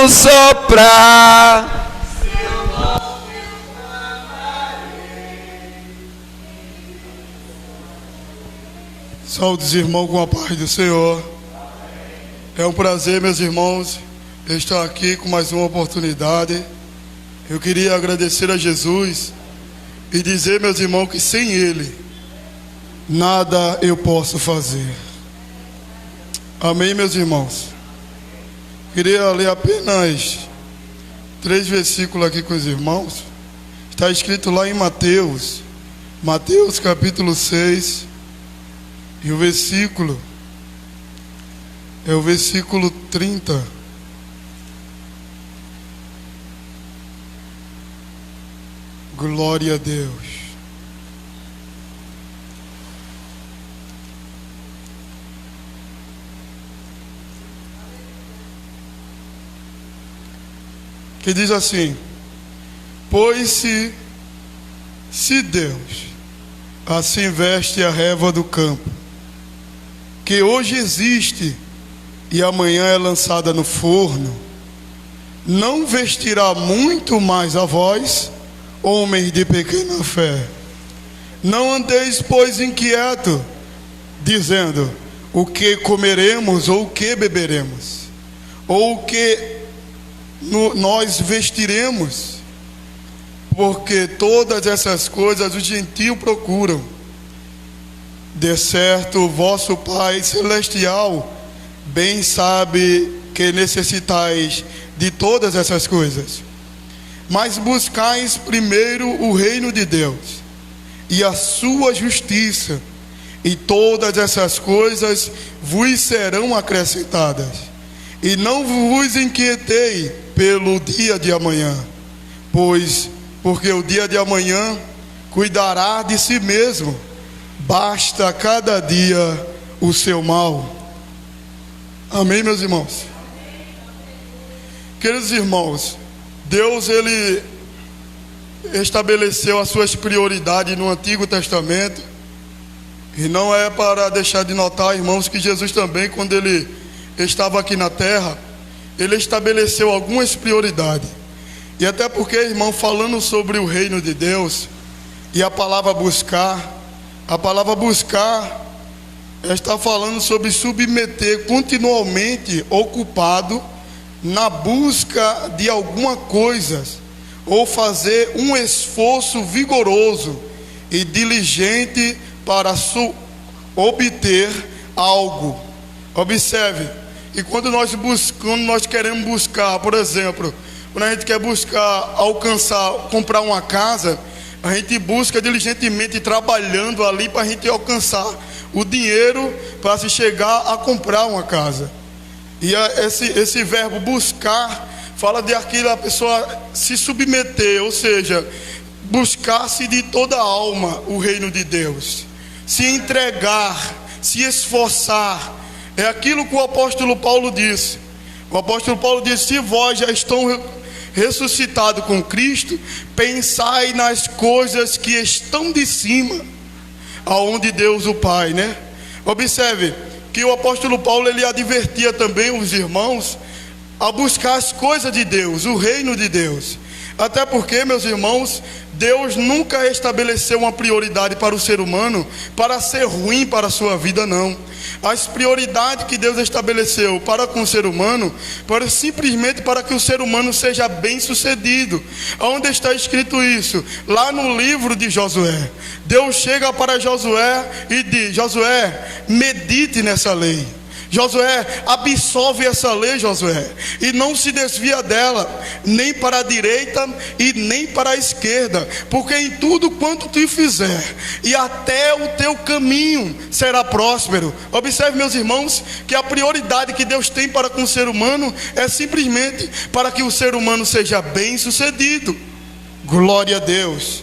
soprar. Saúde os irmãos com a paz do Senhor. É um prazer, meus irmãos, estar aqui com mais uma oportunidade. Eu queria agradecer a Jesus e dizer, meus irmãos, que sem Ele nada eu posso fazer. Amém, meus irmãos? Queria ler apenas 3 versículos aqui com os irmãos. Está escrito lá em Mateus capítulo 6. E o versículo é o versículo 30. Glória a Deus. Que diz assim: pois se Deus assim veste a relva do campo, que hoje existe e amanhã é lançada no forno, não vestirá muito mais a vós, homens de pequena fé? Não andeis, pois, inquieto, dizendo: o que comeremos, ou o que beberemos, ou o que nós vestiremos? Porque todas essas coisas os gentios procuram. De certo, o vosso Pai Celestial bem sabe que necessitais de todas essas coisas. Mas buscais primeiro o reino de Deus e a sua justiça, e todas essas coisas vos serão acrescentadas. E não vos inquietei pelo dia de amanhã, porque o dia de amanhã cuidará de si mesmo. Basta cada dia o seu mal. Amém, meus irmãos? Queridos irmãos, Deus, Ele estabeleceu as suas prioridades no Antigo Testamento. E não é para deixar de notar, irmãos, que Jesus também, quando Ele estava aqui na terra, Ele estabeleceu algumas prioridades. E até porque, irmão, falando sobre o reino de Deus e a palavra buscar está falando sobre submeter, continuamente ocupado na busca de alguma coisa, ou fazer um esforço vigoroso e diligente para obter algo. Observe, e quando nós queremos buscar, por exemplo, quando a gente quer buscar comprar uma casa, a gente busca diligentemente, trabalhando ali para a gente alcançar o dinheiro para se chegar a comprar uma casa. E esse verbo buscar fala de aquilo, a pessoa se submeter, ou seja, buscar-se de toda a alma o reino de Deus, se entregar, se esforçar. É aquilo que o apóstolo Paulo disse. O apóstolo Paulo disse: se vós já estão ressuscitado com Cristo, pensai nas coisas que estão de cima, aonde Deus o Pai, né? Observe que o apóstolo Paulo, ele advertia também os irmãos a buscar as coisas de Deus, o reino de Deus. Até porque, meus irmãos, Deus nunca estabeleceu uma prioridade para o ser humano para ser ruim para a sua vida, não. As prioridades que Deus estabeleceu para com o ser humano, simplesmente para que o ser humano seja bem sucedido. Onde está escrito isso? Lá no livro de Josué. Deus chega para Josué e diz: Josué, medite nessa lei. Josué, absorve essa lei, Josué, e não se desvia dela, nem para a direita e nem para a esquerda, porque em tudo quanto tu fizer, e até o teu caminho será próspero. Observe, meus irmãos, que a prioridade que Deus tem para com o ser humano é simplesmente para que o ser humano seja bem sucedido. Glória a Deus.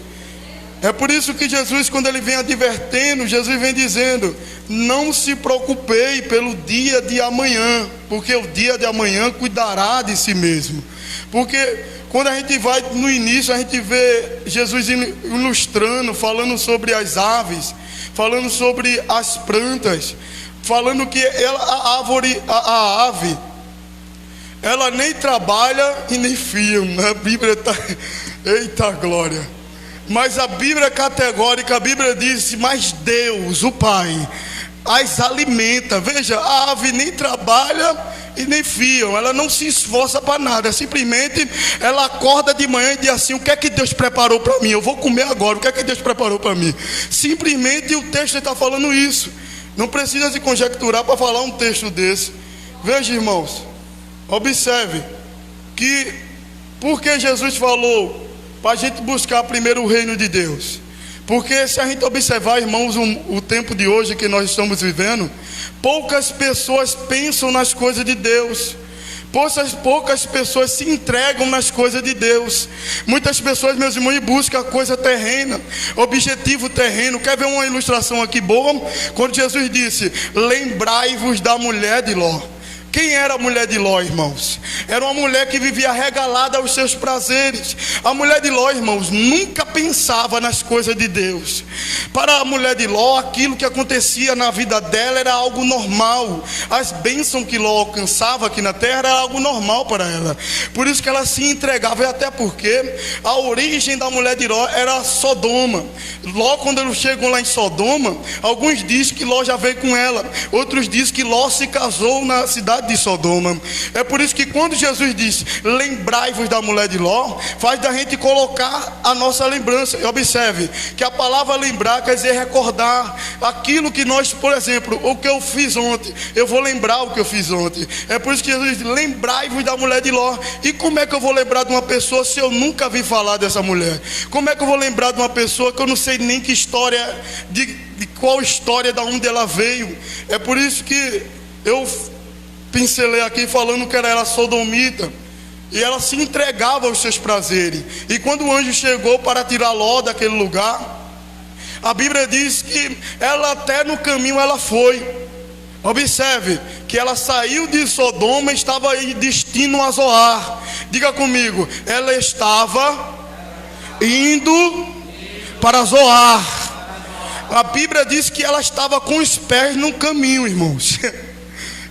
É por isso que Jesus, quando ele vem advertendo, Jesus vem dizendo: não se preocupei pelo dia de amanhã, porque o dia de amanhã cuidará de si mesmo. Porque quando a gente vai no início, a gente vê Jesus ilustrando, falando sobre as aves, falando sobre as plantas, falando que a ave, ela nem trabalha e nem fia. A Bíblia está... Eita glória! Mas a Bíblia é categórica, a Bíblia diz: mas Deus, o Pai, as alimenta. Veja, a ave nem trabalha e nem fiam, ela não se esforça para nada, simplesmente ela acorda de manhã e diz assim: o que é que Deus preparou para mim? Eu vou comer agora, o que é que Deus preparou para mim? Simplesmente o texto está falando isso. Não precisa se conjecturar para falar um texto desse. Veja, irmãos, observe que porque Jesus falou para a gente buscar primeiro o reino de Deus. Porque se a gente observar, irmãos, o tempo de hoje que nós estamos vivendo, poucas pessoas pensam nas coisas de Deus. Poucas pessoas se entregam nas coisas de Deus. Muitas pessoas, meus irmãos, buscam a coisa terrena, objetivo terreno. Quer ver uma ilustração aqui boa? Quando Jesus disse: lembrai-vos da mulher de Ló. Quem era a mulher de Ló, irmãos? Era uma mulher que vivia regalada aos seus prazeres. A mulher de Ló, irmãos, nunca pensava nas coisas de Deus. Para a mulher de Ló, aquilo que acontecia na vida dela era algo normal. As bênçãos que Ló alcançava aqui na terra era algo normal para ela. Por isso que ela se entregava, e até porque a origem da mulher de Ló era Sodoma. Ló, quando eles chegam lá em Sodoma, alguns dizem que Ló já veio com ela, outros dizem que Ló se casou na cidade de Sodoma. É por isso que quando Jesus disse: lembrai-vos da mulher de Ló, faz da gente colocar a nossa lembrança. E observe que a palavra lembrar quer dizer recordar aquilo que nós, por exemplo, o que eu fiz ontem, eu vou lembrar o que eu fiz ontem. É por isso que Jesus diz: lembrai-vos da mulher de Ló. E como é que eu vou lembrar de uma pessoa se eu nunca vi falar dessa mulher? Como é que eu vou lembrar de uma pessoa que eu não sei nem que história, de qual história, da onde ela veio? É por isso que eu pincelei aqui falando que ela era sodomita, e ela se entregava aos seus prazeres. E quando o anjo chegou para tirar Ló daquele lugar, a Bíblia diz que ela até no caminho ela foi. Observe que ela saiu de Sodoma e estava aí destino a Zoar. Diga comigo: ela estava indo para Zoar. A Bíblia diz que ela estava com os pés no caminho, irmãos.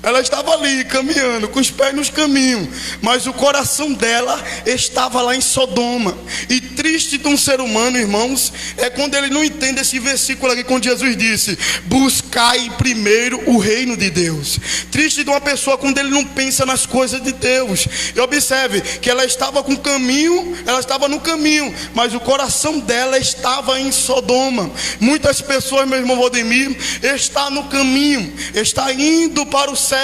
Ela estava ali caminhando, com os pés nos caminhos, mas o coração dela estava lá em Sodoma. E triste de um ser humano, irmãos, é quando ele não entende esse versículo aqui, quando Jesus disse: buscai primeiro o reino de Deus. Triste de uma pessoa quando ele não pensa nas coisas de Deus. E observe que ela estava com o caminho, ela estava no caminho, mas o coração dela estava em Sodoma. Muitas pessoas, meu irmão Valdemir, está no caminho, está indo para o céu,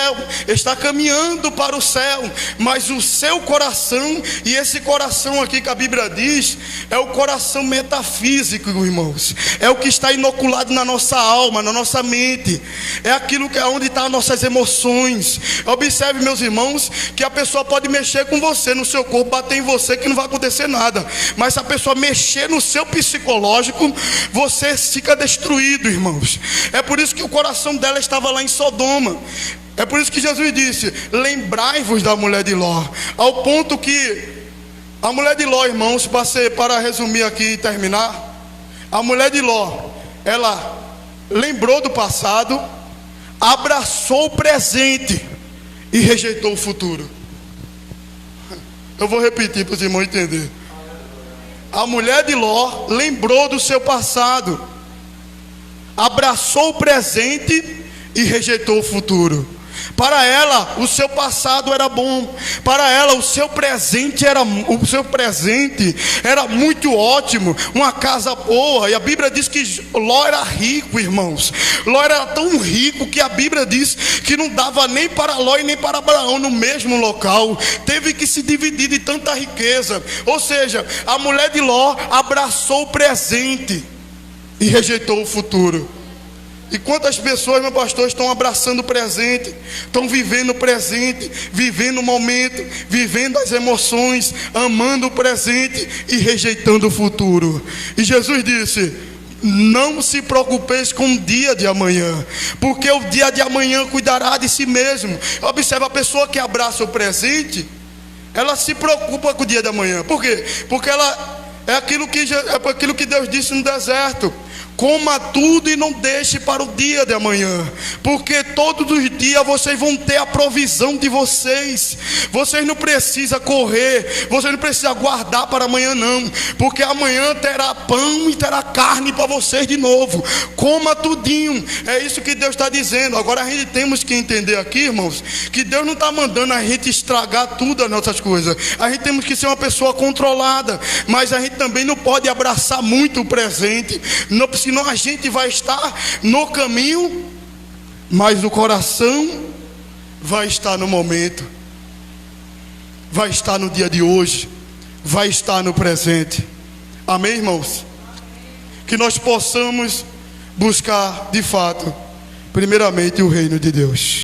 está caminhando para o céu, mas o seu coração, e esse coração aqui que a Bíblia diz, é o coração metafísico, irmãos. É o que está inoculado na nossa alma, na nossa mente. É aquilo que é onde estão as nossas emoções. Observe, meus irmãos, que a pessoa pode mexer com você, no seu corpo, bater em você, que não vai acontecer nada. Mas se a pessoa mexer no seu psicológico, você fica destruído, irmãos. É por isso que o coração dela estava lá em Sodoma. É por isso que Jesus disse: lembrai-vos da mulher de Ló. Ao ponto que a mulher de Ló, irmãos, para resumir aqui e terminar, a mulher de Ló, ela lembrou do passado, abraçou o presente e rejeitou o futuro. Eu vou repetir para os irmãos entenderem. A mulher de Ló lembrou do seu passado, abraçou o presente e rejeitou o futuro. Para ela, o seu passado era bom. Para ela, o seu presente era muito ótimo. Uma casa boa. E a Bíblia diz que Ló era rico, irmãos. Ló era tão rico que a Bíblia diz que não dava nem para Ló e nem para Abraão no mesmo local. Teve que se dividir de tanta riqueza. Ou seja, a mulher de Ló abraçou o presente e rejeitou o futuro. E quantas pessoas, meu pastor, estão abraçando o presente, estão vivendo o presente, vivendo o momento, vivendo as emoções, amando o presente e rejeitando o futuro. E Jesus disse: não se preocupeis com o dia de amanhã, porque o dia de amanhã cuidará de si mesmo. Observe, a pessoa que abraça o presente, ela se preocupa com o dia de amanhã. Por quê? Porque ela é aquilo que Deus disse no deserto: Coma tudo e não deixe para o dia de amanhã, porque todos os dias vocês vão ter a provisão de vocês. Vocês não precisam correr, vocês não precisam guardar para amanhã não, porque amanhã terá pão e terá carne para vocês de novo. Coma tudinho, é isso que Deus está dizendo. Agora a gente temos que entender aqui, irmãos, que Deus não está mandando a gente estragar tudo as nossas coisas. A gente temos que ser uma pessoa controlada, mas a gente também não pode abraçar muito o presente, senão a gente vai estar no caminho, mas o coração vai estar no momento, vai estar no dia de hoje, vai estar no presente. Amém, irmãos? Que nós possamos buscar de fato primeiramente o reino de Deus.